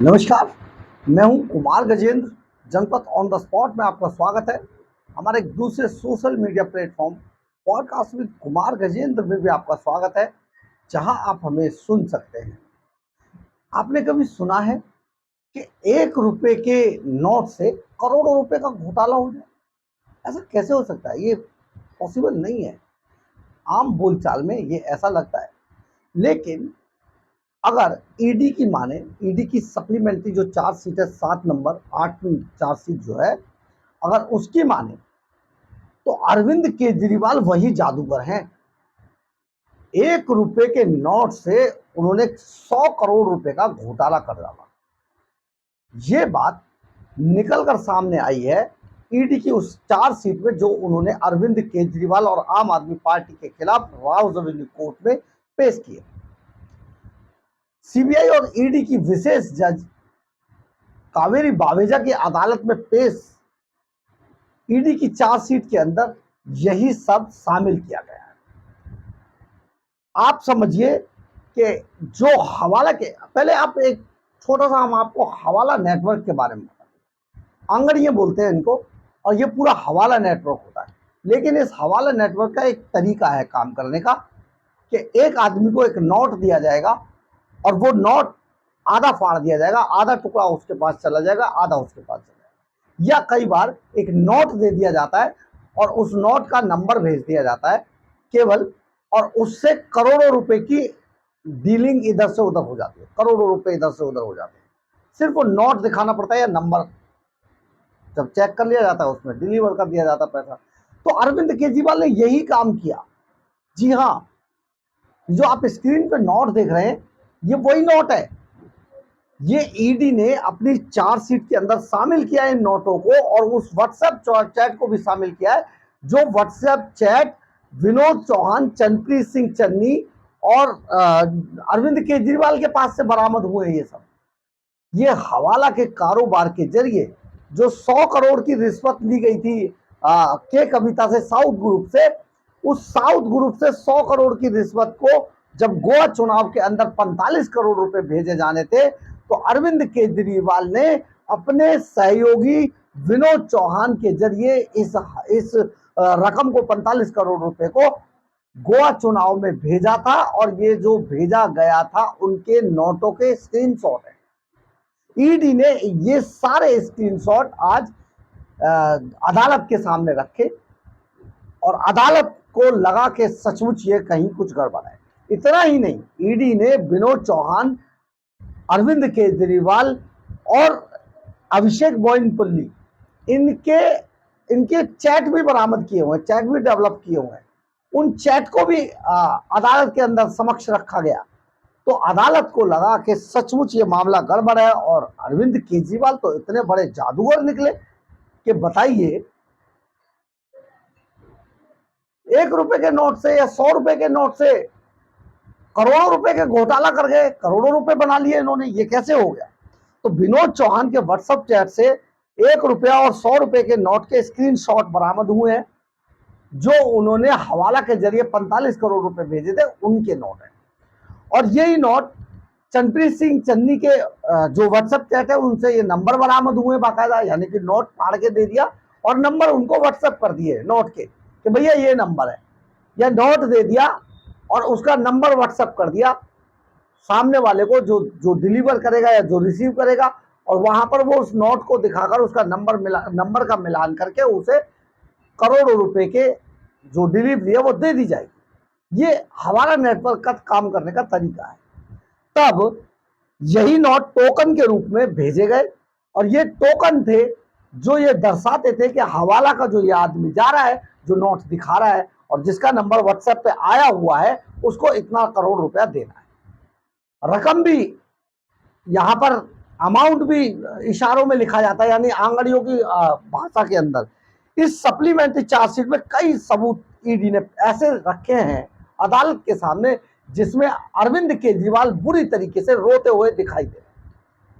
नमस्कार, मैं हूं कुमार गजेंद्र। जनपद ऑन द स्पॉट में आपका स्वागत है। हमारे एक दूसरे social media platform podcast with Kumar Gajendra में भी आपका स्वागत है, जहां आप हमें सुन सकते हैं। आपने कभी सुना है कि 1 रुपए के नोट से करोड़ों रुपए का घोटाला हो जाए? ऐसा कैसे हो सकता है? ये पॉसिबल नहीं है। आम बोलचाल में ये ऐसा लगता है, लेकिन अगर ईडी की माने, ईडी की सप्लीमेंट्री जो चार्जशीट है 7 नंबर 8वीं चार्जशीट जो है, अगर उसकी माने तो अरविंद केजरीवाल वही जादूगर हैं। 1 रुपए के नोट से उन्होंने 100 करोड़ रुपए का घोटाला कर डाला। ये बात निकल कर सामने आई है ईडी की उस चार्जशीट में, जो उन्होंने अरविंद केजरीवाल और आम आदमी पार्टी के खिलाफ राउजवेली कोर्ट में पेश किए। सीबीआई और ईडी की विशेष जज कावेरी बावेजा की अदालत में पेश ईडी की चार्जशीट के अंदर यही सब शामिल किया गया है। आप समझिए कि जो हवाला के, पहले आप एक छोटा सा हम आपको हवाला नेटवर्क के बारे में बताते हैं। आंगड़ियां बोलते हैं इनको, और ये पूरा हवाला नेटवर्क होता है। लेकिन इस हवाला नेटवर्क का एक तरीका है काम करने का कि एक आदमी को एक नोट दिया जाएगा और वो नोट आधा फाड़ दिया जाएगा, आधा टुकड़ा उसके पास चला जाएगा, आधा उसके पास चला जाएगा। या कई बार एक नोट दे दिया जाता है और उस नोट का नंबर भेज दिया जाता है केवल, और उससे करोड़ों रुपए की डीलिंग इधर से उधर हो जाती है। करोड़ों रुपए इधर से उधर हो जाते हैं। सिर्फ वो नोट दिखाना पड़ता है या नंबर जब चेक कर लिया जाता है उसमें डिलीवर कर दिया जाता है पैसा। तो अरविंद केजरीवाल ने यही काम किया। जी हाँ, जो आप स्क्रीन पे नोट देख रहे हैं ये वही नोट है। ये ईडी ने अपनी चार्जशीट के अंदर शामिल किया है इन नोटों को, और उस व्हाट्सएप चैट को भी शामिल किया है, जो व्हाट्सएप चैट विनोद चौहान, चंद्रप्रीत सिंह चन्नी और अरविंद केजरीवाल के पास से बरामद हुए। ये सब ये हवाला के कारोबार के जरिए जो 100 करोड़ की रिश्वत ली गई थी के कविता से, साउथ ग्रुप से, उस साउथ ग्रुप से 100 करोड़ की रिश्वत को जब गोवा चुनाव के अंदर 45 करोड़ रुपए भेजे जाने थे, तो अरविंद केजरीवाल ने अपने सहयोगी विनोद चौहान के जरिए इस रकम को 45 करोड़ रुपए को गोवा चुनाव में भेजा था। और ये जो भेजा गया था उनके नोटों के स्क्रीनशॉट है। ईडी ने ये सारे स्क्रीनशॉट आज अदालत के सामने रखे, और अदालत को लगा के सचमुच ये कहीं कुछ गड़बड़ है। इतना ही नहीं, ईडी ने विनोद चौहान, अरविंद केजरीवाल और अभिषेक बोइनपल्ली, इनके इनके चैट भी बरामद किए हुए हैं, चैट भी डेवलप किए हुए हैं। उन चैट को भी अदालत के अंदर समक्ष रखा गया। तो अदालत को लगा कि सचमुच ये मामला गड़बड़ है, और अरविंद केजरीवाल तो इतने बड़े जादूगर निकले कि बताइए, 1 रुपए के नोट से या 100 रुपए के नोट से करोड़ों रुपए के घोटाला कर गए, करोड़ों रुपए बना लिए इन्होंने। ये कैसे हो गया? तो विनोद चौहान के व्हाट्सएप चैट से 1 रुपया और 100 रुपए के नोट के स्क्रीनशॉट बरामद हुए हैं, जो उन्होंने हवाला के जरिए 45 करोड़ रुपए भेजे थे, उनके नोट है। और यही नोट चंद्रप्रीत सिंह चन्नी के जो व्हाट्सएप चैट है उनसे ये नंबर बरामद हुए बाकायदा, यानी कि नोट फाड़ के दे दिया और नंबर उनको व्हाट्सएप कर दिए नोट के कि भैया ये नंबर है, या नोट दे दिया और उसका नंबर व्हाट्सएप कर दिया सामने वाले को, जो जो डिलीवर करेगा या जो रिसीव करेगा, और वहां पर वो उस नोट को दिखाकर उसका नंबर का मिलान करके उसे करोड़ों रुपए के जो डिलीवरी है वो दे दी जाएगी। ये हमारा नेटवर्क का काम करने का तरीका है। तब यही नोट टोकन के रूप में भेजे गए, और ये टोकन थे जो ये दर्शाते थे कि हवाला का जो ये आदमी जा रहा है, जो नोट दिखा रहा है और जिसका नंबर व्हाट्सएप पे आया हुआ है, उसको इतना करोड़ रुपया देना है। रकम भी यहां पर, अमाउंट भी इशारों में लिखा जाता है, यानी आंगड़ियों की भाषा के अंदर। इस सप्लीमेंट्री चार्जशीट में कई सबूत ईडी ने ऐसे रखे हैं अदालत के सामने, जिसमें अरविंद केजरीवाल बुरी तरीके से रोते हुए दिखाई दे रहे हैं।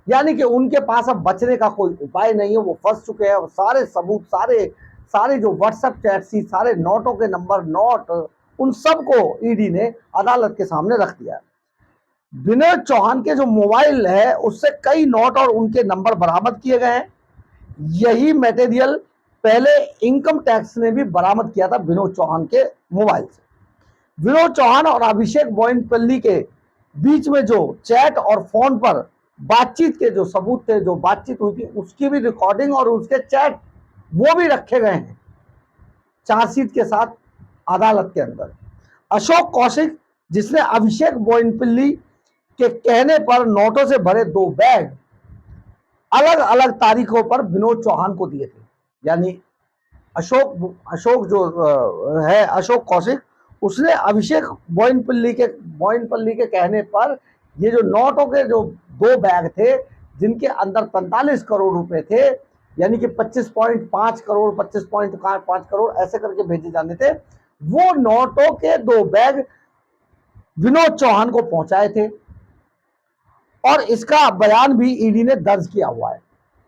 यानी कि उनके पास अब बचने का कोई उपाय नहीं है, वो फंस चुके हैं। सारे सबूत, सारे जो व्हाट्सएप चैट थी, सारे नोटों के नंबर, नोट, उन सबको ईडी ने अदालत के सामने रख दिया है। विनोद चौहान के जो मोबाइल है उससे कई नोट और उनके नंबर बरामद किए गए हैं। यही मटेरियल पहले इनकम टैक्स ने भी बरामद किया था विनोद चौहान के मोबाइल से। विनोद चौहान और अभिषेक बोइनपल्ली के बीच में जो चैट और फोन पर बातचीत के जो सबूत थे, जो बातचीत हुई थी, उसकी भी रिकॉर्डिंग और उसके चैट वो भी रखे गए हैं चार्जशीट के साथ अदालत के अंदर। अशोक कौशिक, जिसने अभिषेक बोइनपल्ली के कहने पर नोटों से भरे 2 बैग अलग अलग तारीखों पर विनोद चौहान को दिए थे, यानी अशोक जो है अशोक कौशिक, उसने अभिषेक बोइनपल्ली के कहने पर ये जो नोटों के जो 2 बैग थे जिनके अंदर 45 करोड़ रुपए थे, यानी कि 25.5 करोड़ 25.5 करोड़ ऐसे करके भेजे जाने थे, वो नोटों के 2 बैग विनोद चौहान को पहुंचाए थे और इसका बयान भी ईडी ने दर्ज किया हुआ है।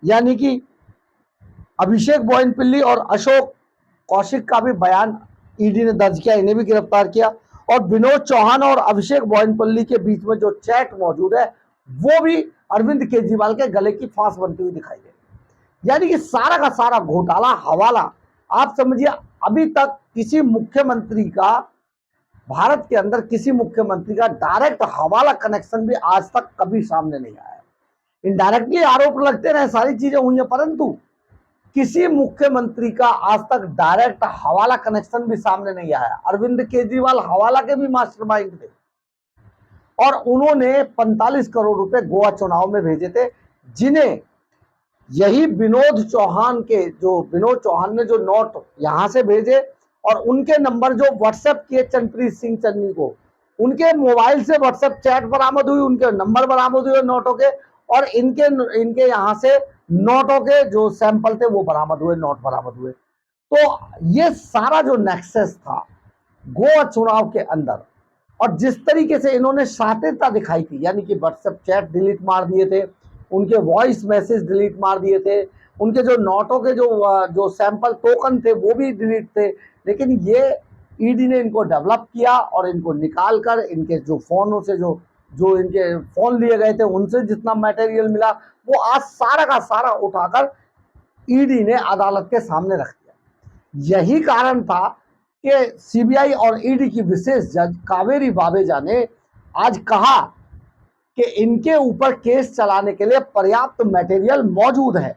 यानी कि अभिषेक बोइनपल्ली और अशोक कौशिक का भी बयान ईडी ने दर्ज किया, इन्हें भी गिरफ्तार किया। और विनोद चौहान और अभिषेक बोइनपल्ली के बीच में जो चैट मौजूद है वो भी अरविंद केजरीवाल के गले की फांस बनती हुई दिखाई दे। यानी कि सारा का सारा घोटाला हवाला, आप समझिए अभी तक किसी मुख्यमंत्री का, भारत के अंदर किसी मुख्यमंत्री का डायरेक्ट हवाला कनेक्शन भी आज तक कभी सामने नहीं आया। इनडायरेक्टली आरोप लगते रहे, सारी चीजें हुई हैं, परंतु किसी मुख्यमंत्री का आज तक डायरेक्ट हवाला कनेक्शन भी सामने नहीं आया। अरविंद केजरीवाल हवाला के भी मास्टरमाइंड थे और उन्होंने 45 करोड़ रुपए गोवा चुनाव में भेजे थे, जिन्हें यही विनोद चौहान ने जो नोट यहां से भेजे और उनके नंबर जो व्हाट्सएप किए चंद्रप्रीत सिंह चन्नी को, उनके मोबाइल से व्हाट्सएप चैट बरामद हुई, उनके नंबर बरामद हुए नोटों के, और इनके यहां से नोटों के जो सैंपल थे वो बरामद हुए, नोट बरामद हुए। तो ये सारा जो नेक्सस था गोवा चुनाव के अंदर, और जिस तरीके से इन्होंने शातिरता दिखाई थी, यानी कि व्हाट्सएप चैट डिलीट मार दिए थे, उनके वॉइस मैसेज डिलीट मार दिए थे, उनके जो नोटों के जो सैंपल टोकन थे वो भी डिलीट थे, लेकिन ये ईडी ने इनको डेवलप किया और इनको निकाल कर इनके जो फोनों से जो इनके फोन लिए गए थे उनसे जितना मटेरियल मिला वो आज सारा का सारा उठाकर ईडी ने अदालत के सामने रख दिया। यही कारण था कि सीबीआई और ईडी की विशेष जज कावेरी बावेजा ने आज कहा कि इनके ऊपर केस चलाने के लिए पर्याप्त मटेरियल मौजूद है।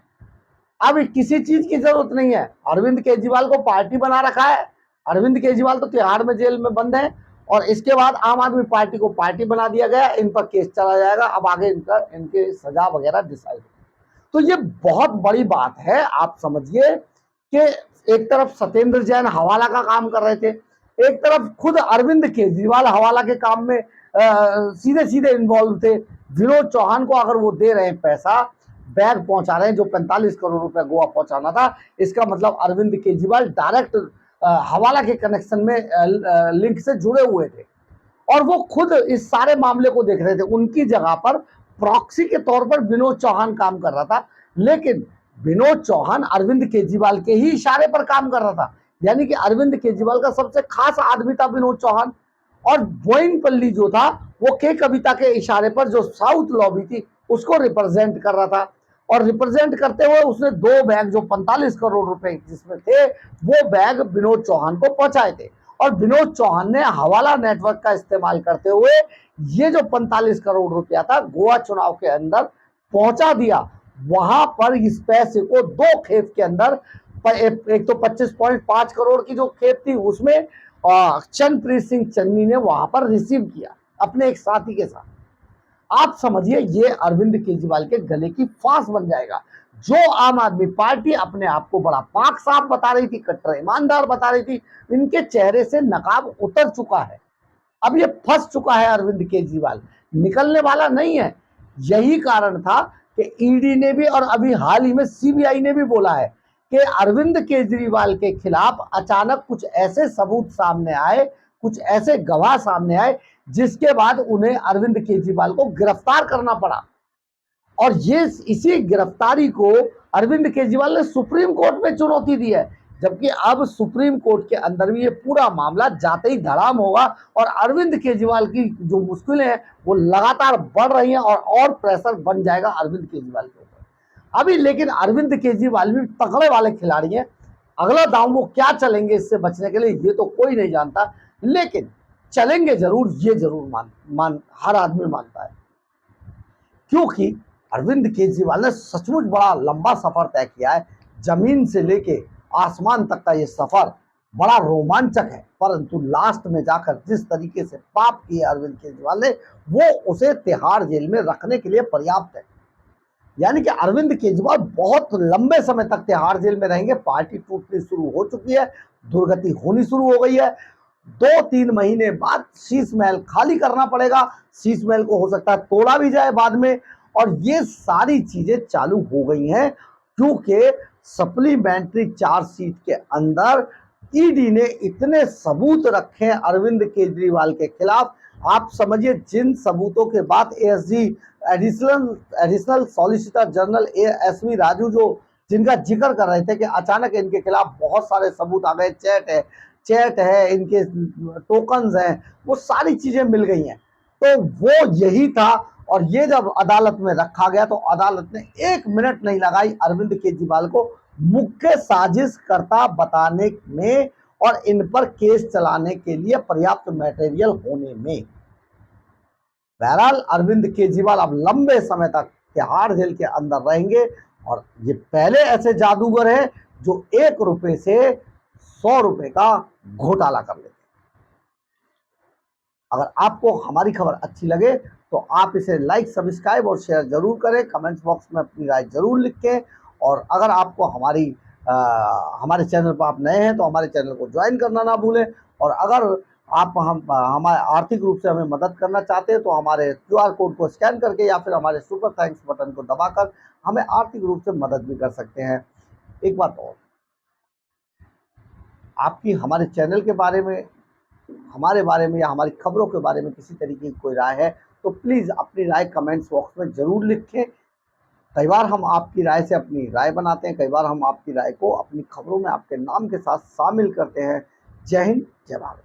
अब किसी चीज की जरूरत नहीं है। अरविंद केजरीवाल को पार्टी बना रखा है, अरविंद केजरीवाल तो तिहाड़ में जेल में बंद है और इसके बाद आम आदमी पार्टी को पार्टी बना दिया गया, इन पर केस चला जाएगा, अब आगे इनके सजा वगैरह डिसाइड। तो ये बहुत बड़ी बात है। आप समझिए कि एक तरफ सत्येंद्र जैन हवाला का काम कर रहे थे, एक तरफ खुद अरविंद केजरीवाल हवाला के काम में सीधे सीधे इन्वॉल्व थे। विनोद चौहान को अगर वो दे रहे हैं पैसा, बैग पहुंचा रहे हैं जो 45 करोड़ रुपए गोवा पहुंचाना था, इसका मतलब अरविंद केजरीवाल डायरेक्ट हवाला के कनेक्शन में लिंक से जुड़े हुए थे और वो खुद इस सारे मामले को देख रहे थे। उनकी जगह पर प्रॉक्सी के तौर पर विनोद चौहान काम कर रहा था, लेकिन विनोद चौहान अरविंद केजरीवाल के ही इशारे पर काम कर रहा था। यानी कि अरविंद केजरीवाल का सबसे खास आदमी था विनोद चौहान, और बोइनपल्ली जो था वो के कविता के इशारे पर जो साउथ लॉबी थी उसको रिप्रेजेंट कर रहा था, और रिप्रेजेंट करते हुए उसने 2 बैग जो 45 करोड़ रुपए जिसमें थे वो बैग विनोद चौहान को पहुंचाए थे। और विनोद चौहान ने हवाला नेटवर्क का इस्तेमाल करते हुए ये जो 45 करोड़ रुपया था गोवा चुनाव के अंदर पहुंचा दिया। वहां पर इस पैसे को 2 खेप के अंदर, एक तो 25.5 करोड़ की जो खेप थी उसमें चंद्रप्रीत सिंह चन्नी ने वहां पर रिसीव किया अपने एक साथी के साथ। आप समझिए ये अरविंद केजरीवाल के गले की फांस बन जाएगा। जो आम आदमी पार्टी अपने आप को बड़ा पाक साफ बता रही थी, कट्टर ईमानदार बता रही थी, इनके चेहरे से नकाब उतर चुका है। अब ये फंस चुका है अरविंद केजरीवाल, निकलने वाला नहीं है। यही कारण था कि ईडी ने भी और अभी हाल ही में सीबीआई ने भी बोला है कि अरविंद केजरीवाल के खिलाफ अचानक कुछ ऐसे सबूत सामने आए, कुछ ऐसे गवाह सामने आए जिसके बाद उन्हें अरविंद केजरीवाल को गिरफ्तार करना पड़ा। और ये इसी गिरफ्तारी को अरविंद केजरीवाल ने सुप्रीम कोर्ट में चुनौती दी है। जबकि अब सुप्रीम कोर्ट के अंदर भी ये पूरा मामला जाते ही धड़ाम होगा और अरविंद केजरीवाल की जो मुश्किलें हैं वो लगातार बढ़ रही हैं और प्रेशर बन जाएगा अरविंद केजरीवाल के ऊपर। अभी लेकिन अरविंद केजरीवाल भी तगड़े वाले खिलाड़ी हैं, अगला दांव वो क्या चलेंगे इससे बचने के लिए ये तो कोई नहीं जानता, लेकिन चलेंगे जरूर, ये जरूर हर आदमी मानता है, क्योंकि अरविंद केजरीवाल ने सचमुच बड़ा लंबा सफर तय किया है। जमीन से लेके आसमान तक का ये सफर बड़ा रोमांचक है, परंतु लास्ट में जाकर जिस तरीके से पाप किए अरविंद केजरीवाल ने, वो उसे तिहाड़ जेल में रखने के लिए पर्याप्त है। यानी कि अरविंद केजरीवाल बहुत लंबे समय तक तिहाड़ जेल में रहेंगे। पार्टी टूटनी शुरू हो चुकी है, दुर्गति होनी शुरू हो गई है। 2-3 महीने बाद शीश महल खाली करना पड़ेगा, शीश महल को हो सकता है तोड़ा भी जाए बाद में, और ये सारी चीजें चालू हो गई हैं क्योंकि सप्लीमेंट्री चार्जशीट के अंदर ईडी ने इतने सबूत रखे हैं अरविंद केजरीवाल के खिलाफ। आप समझिए, जिन सबूतों के बाद ASG additional solicitor general SV Raju जो जिनका जिक्र कर रहे थे कि अचानक इनके खिलाफ बहुत सारे सबूत आ गए, चैट है, इनके टोकन्स हैं, वो सारी चीजें मिल गई हैं, तो वो यही था। और ये जब अदालत में रखा गया तो अदालत ने 1 मिनट नहीं लगाई अरविंद केजरीवाल को मुख्य साजिश करता बताने में और इन पर केस चलाने के लिए पर्याप्त मटेरियल होने में। बहरहाल अरविंद केजरीवाल अब लंबे समय तक तिहाड़ जेल के अंदर रहेंगे और ये पहले ऐसे जादूगर हैं जो 1 रुपए से 100 रुपए का घोटाला कर लेते हैं। अगर आपको हमारी खबर अच्छी लगे तो आप इसे लाइक, सब्सक्राइब और शेयर जरूर करें, कमेंट्स बॉक्स में अपनी राय जरूर लिखें। और अगर आपको हमारे चैनल पर आप नए हैं तो हमारे चैनल को ज्वाइन करना ना भूलें। और अगर आप हमारे आर्थिक रूप से हमें मदद करना चाहते हैं तो हमारे QR कोड को स्कैन करके या फिर हमारे सुपर थैंक्स बटन को दबाकर हमें आर्थिक रूप से मदद भी कर सकते हैं। एक बात और, आपकी हमारे चैनल के बारे में, हमारे बारे में या हमारी खबरों के बारे में किसी तरीके की कोई राय है तो प्लीज़ अपनी राय कमेंट्स बॉक्स में ज़रूर लिखें। कई बार हम आपकी राय से अपनी राय बनाते हैं, कई बार हम आपकी राय को अपनी खबरों में आपके नाम के साथ शामिल करते हैं। जय हिंद, जय भारत।